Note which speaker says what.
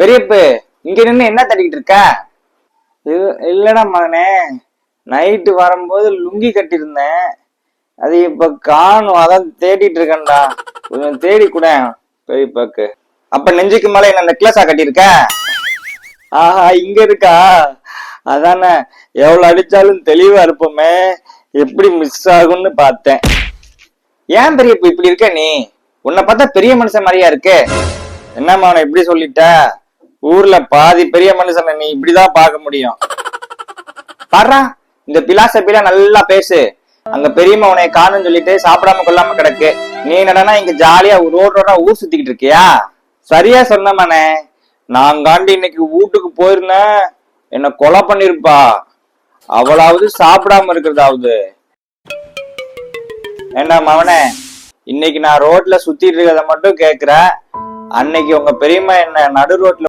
Speaker 1: பெரியப்பு, இங்க நின்று என்ன தட்டிக்கிட்டு இருக்க? இல்லடா மகனே, நைட்டு வரும்போது லுங்கி கட்டியிருந்தேன், அது இப்ப காணும், அதான் தேடிட்டு இருக்கேன்டா. கொஞ்சம் தேடி கூட பெரியப்பாக்கு. அப்ப நெஞ்சுக்கு மேல என்ன நெக்லஸா கட்டியிருக்க? ஆஹா, இங்க இருக்கா? அதானே, எவ்வளவு அடிச்சாலும் தெளிவா இருப்போமே, எப்படி மிஸ் ஆகும்னு பார்த்தேன். ஏன் பெரியப்பா இப்படி இருக்க நீ? உன்னை பார்த்தா பெரிய மனுஷன் மாதிரியா இருக்கு. என்னம்மா அவனை இப்படி சொல்லிட்ட? ஊர்ல பாதி பெரிய மனுஷனை நீ இப்படிதான் பார்க்க முடியும். பாடுறா, இந்த பிலாசபில நல்லா பேசு. அங்க பெரியம்மா உன்னை காணும்னு சொல்லிட்டு சாப்பிடாம கொள்ளாம கிடக்கு. நீ என்னடனா இங்க ஜாலியா ரோடோட ஊர் சுத்திக்கிட்டு இருக்கியா? சரியா சொன்னமானே, நான் காண்டி இன்னைக்கு வீட்டுக்கு போயிருந்தேன், என்ன கொலை பண்ணிருப்பா. அவளாவது சாப்பிடாம இருக்கிறதாவது. ஏண்டா மவனே, இன்னைக்கு நான் ரோட்ல சுத்திட்டு இருக்கிறத மட்டும் கேக்குற, அன்னைக்கு உங்க பெரியம்மா என்ன நடு ரோட்ல